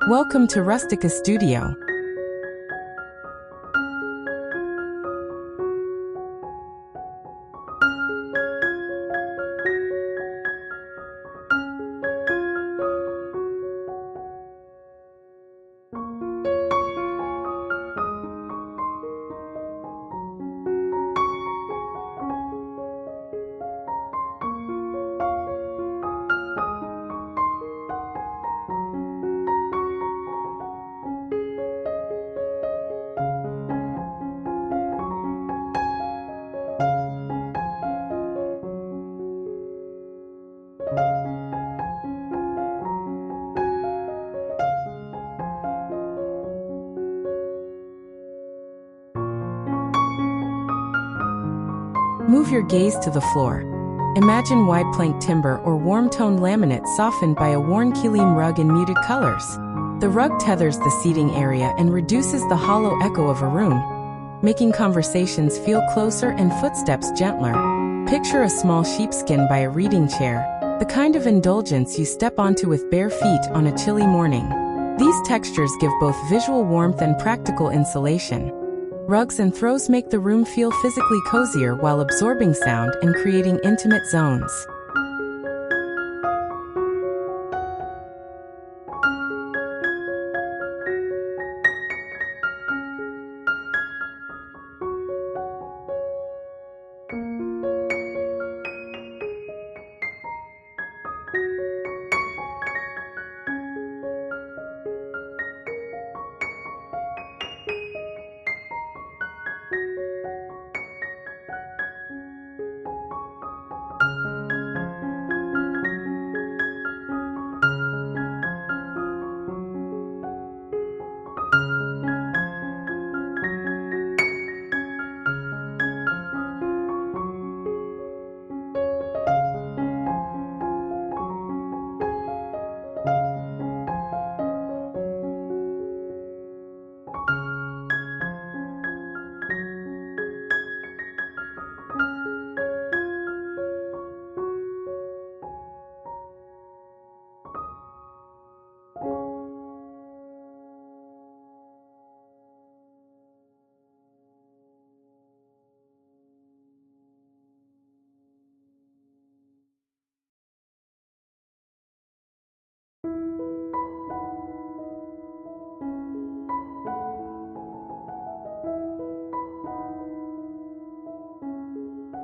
Welcome to Rustica Studio. Move your gaze to the floor. Imagine wide plank timber or warm-toned laminate softened by a worn kilim rug in muted colors. The rug tethers the seating area and reduces the hollow echo of a room, making conversations feel closer and footsteps gentler. Picture a small sheepskin by a reading chair, the kind of indulgence you step onto with bare feet on a chilly morning. These textures give both visual warmth and practical insulation. Rugs and throws make the room feel physically cozier while absorbing sound and creating intimate zones.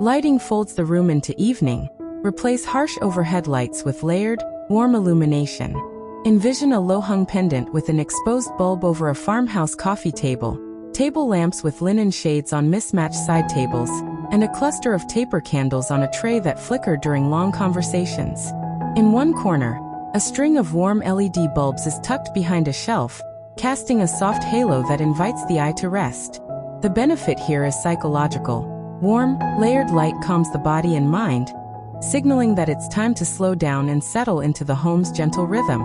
Lighting folds the room into evening. Replace harsh overhead lights with layered, warm illumination. Envision a low-hung pendant with an exposed bulb over a farmhouse coffee table, table lamps with linen shades on mismatched side tables, and a cluster of taper candles on a tray that flicker during long conversations. In one corner, a string of warm LED bulbs is tucked behind a shelf, casting a soft halo that invites the eye to rest. The benefit here is psychological. Warm, layered light calms the body and mind, signaling that it's time to slow down and settle into the home's gentle rhythm.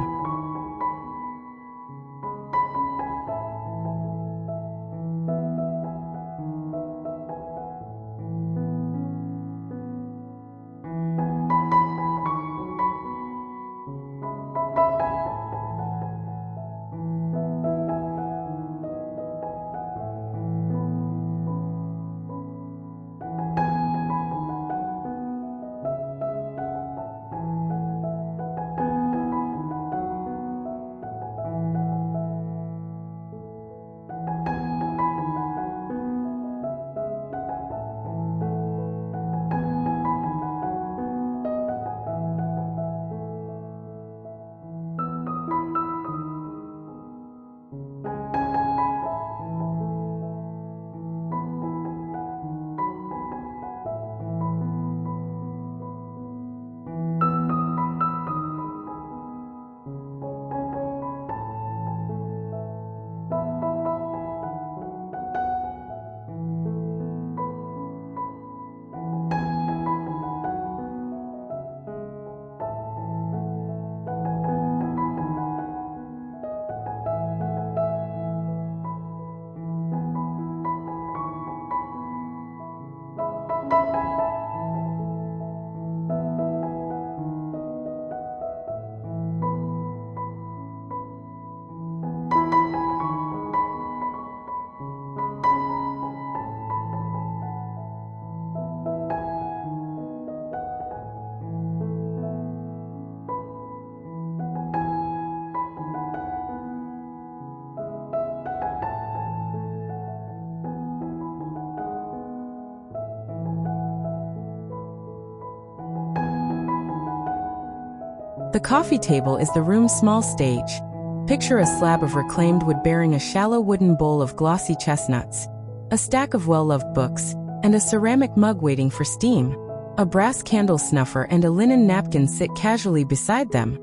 The coffee table is the room's small stage. Picture a slab of reclaimed wood bearing a shallow wooden bowl of glossy chestnuts, a stack of well-loved books, and a ceramic mug waiting for steam. A brass candle snuffer and a linen napkin sit casually beside them,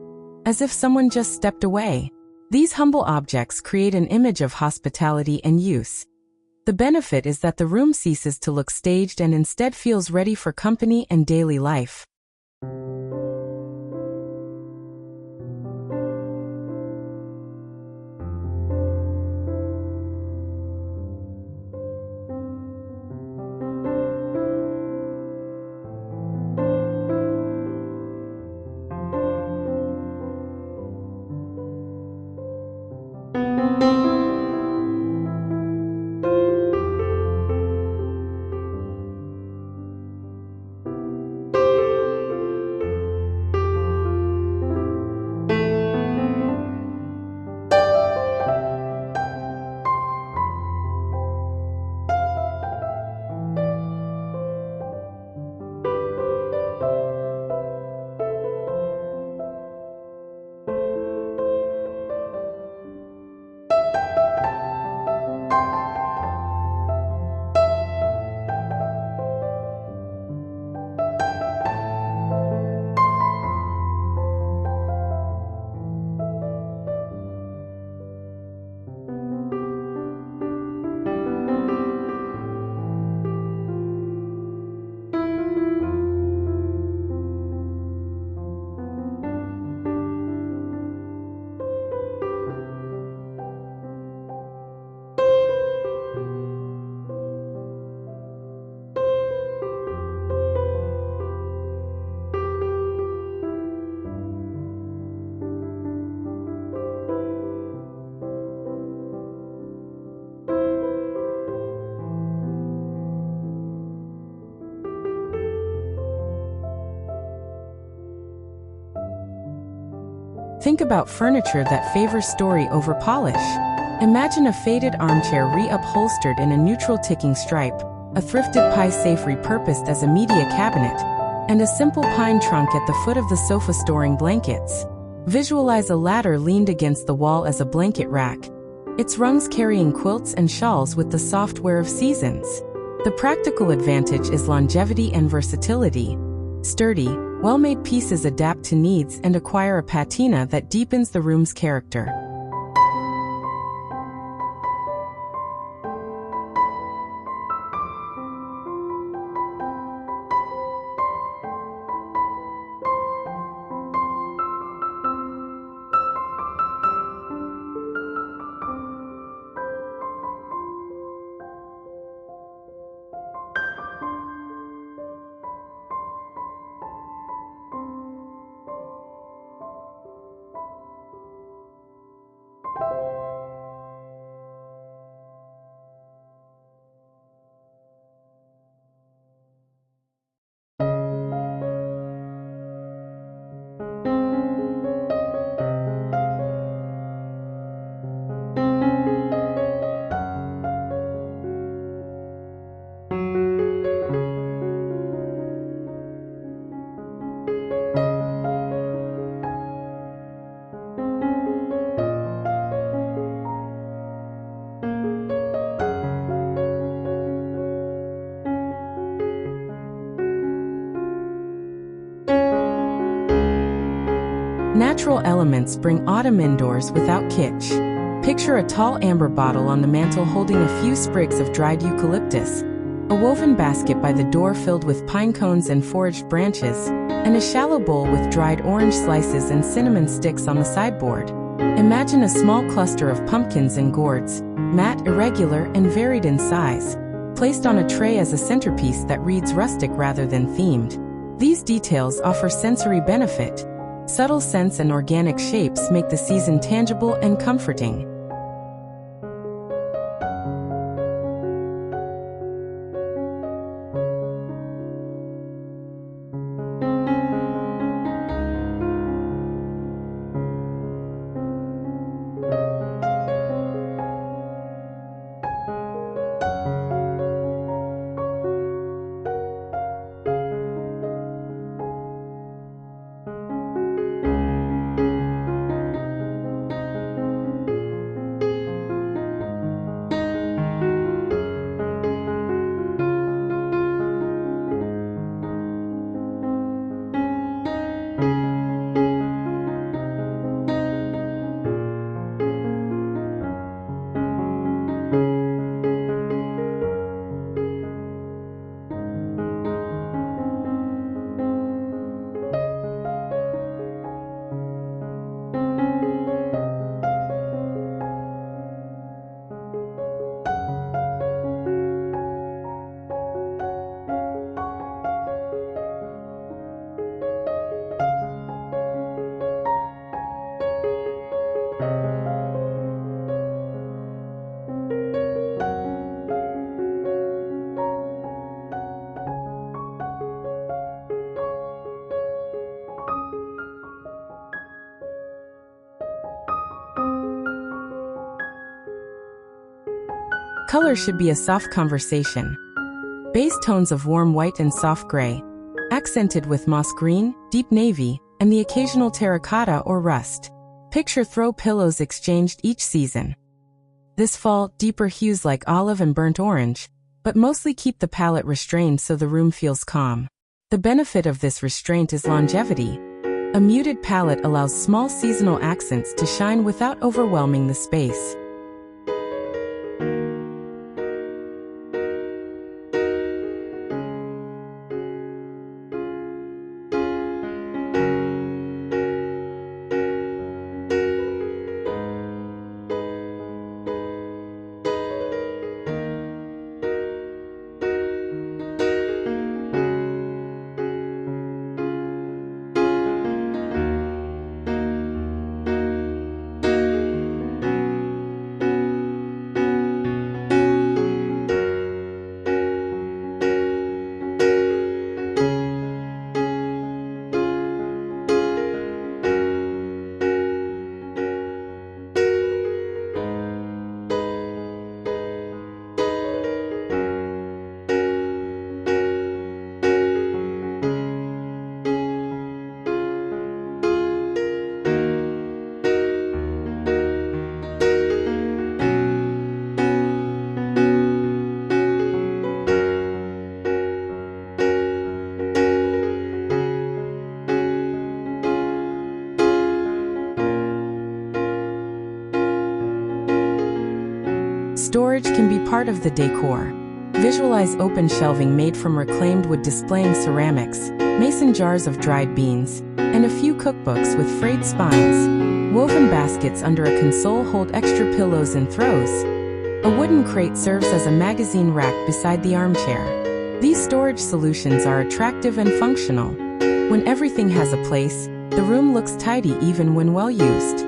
as if someone just stepped away. These humble objects create an image of hospitality and use. The benefit is that the room ceases to look staged and instead feels ready for company and daily life. Think about furniture that favors story over polish. Imagine a faded armchair re-upholstered in a neutral ticking stripe, a thrifted pie safe repurposed as a media cabinet, and a simple pine trunk at the foot of the sofa storing blankets. Visualize a ladder leaned against the wall as a blanket rack, its rungs carrying quilts and shawls with the soft wear of seasons. The practical advantage is longevity and versatility. Sturdy, well-made pieces adapt to needs and acquire a patina that deepens the room's character. Natural elements bring autumn indoors without kitsch. Picture a tall amber bottle on the mantel holding a few sprigs of dried eucalyptus, a woven basket by the door filled with pine cones and foraged branches, and a shallow bowl with dried orange slices and cinnamon sticks on the sideboard. Imagine a small cluster of pumpkins and gourds, matte, irregular, and varied in size, placed on a tray as a centerpiece that reads rustic rather than themed. These details offer sensory benefit. Subtle scents and organic shapes make the season tangible and comforting. Color should be a soft conversation. Base tones of warm white and soft gray, accented with moss green, deep navy, and the occasional terracotta or rust. Picture throw pillows exchanged each season. This fall, deeper hues like olive and burnt orange, but mostly keep the palette restrained so the room feels calm. The benefit of this restraint is longevity. A muted palette allows small seasonal accents to shine without overwhelming the space. Storage can be part of the decor. Visualize open shelving made from reclaimed wood displaying ceramics, mason jars of dried beans, and a few cookbooks with frayed spines. Woven baskets under a console hold extra pillows and throws. A wooden crate serves as a magazine rack beside the armchair. These storage solutions are attractive and functional. When everything has a place, the room looks tidy even when well used.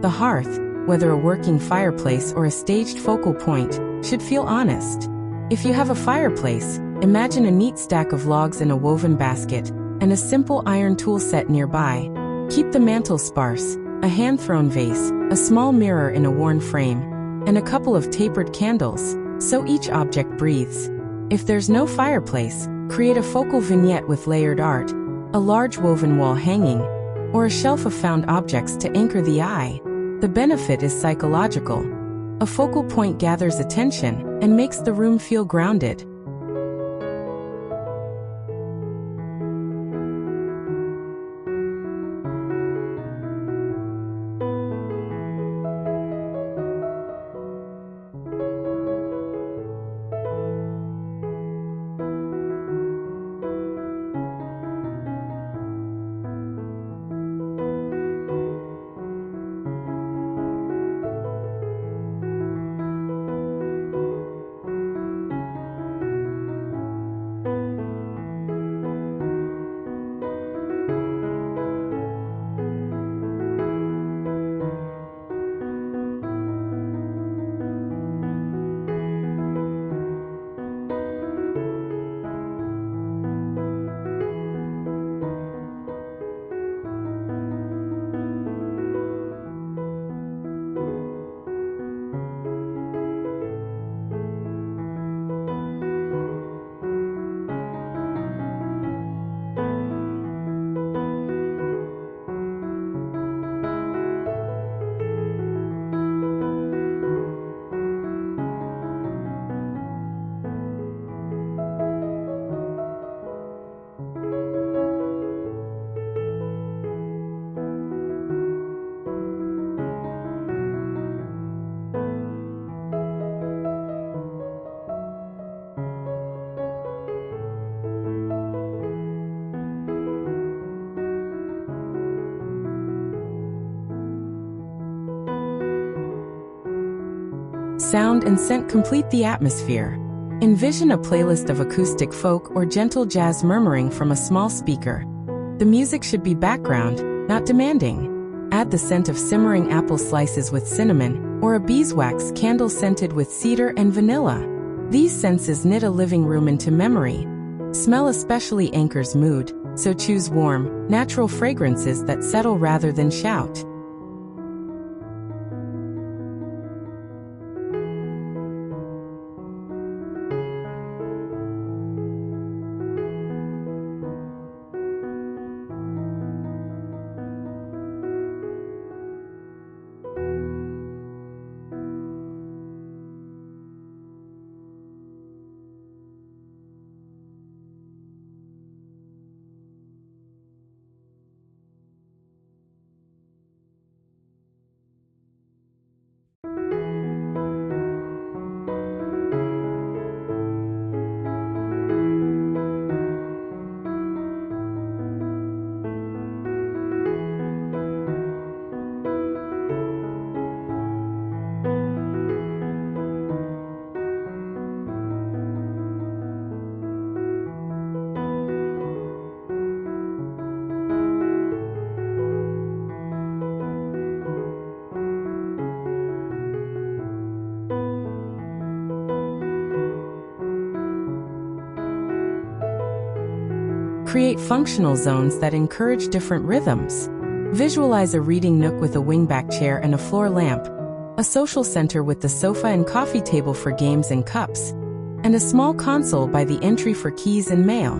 The hearth, whether a working fireplace or a staged focal point, should feel honest. If you have a fireplace, imagine a neat stack of logs in a woven basket, and a simple iron tool set nearby. Keep the mantle sparse, a hand-thrown vase, a small mirror in a worn frame, and a couple of tapered candles, so each object breathes. If there's no fireplace, create a focal vignette with layered art, a large woven wall hanging, or a shelf of found objects to anchor the eye. The benefit is psychological. A focal point gathers attention and makes the room feel grounded. sound, and scent complete the atmosphere. Envision a playlist of acoustic folk or gentle jazz murmuring from a small speaker. The music should be background, not demanding. Add the scent of simmering apple slices with cinnamon, or a beeswax candle scented with cedar and vanilla. These senses knit a living room into memory. Smell especially anchors mood, so choose warm, natural fragrances that settle rather than shout. Create functional zones that encourage different rhythms. Visualize a reading nook with a wingback chair and a floor lamp, a social center with the sofa and coffee table for games and cups, and a small console by the entry for keys and mail.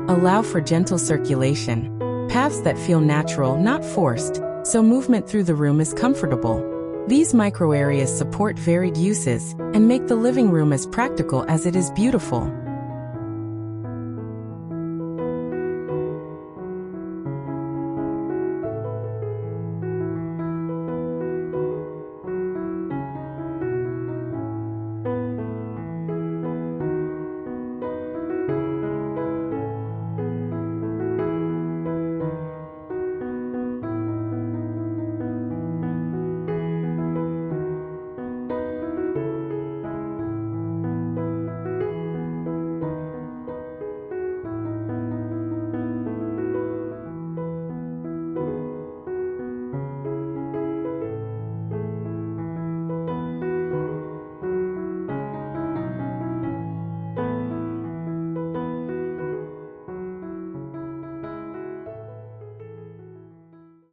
Allow for gentle circulation, paths that feel natural, not forced, so movement through the room is comfortable. These micro areas support varied uses and make the living room as practical as it is beautiful.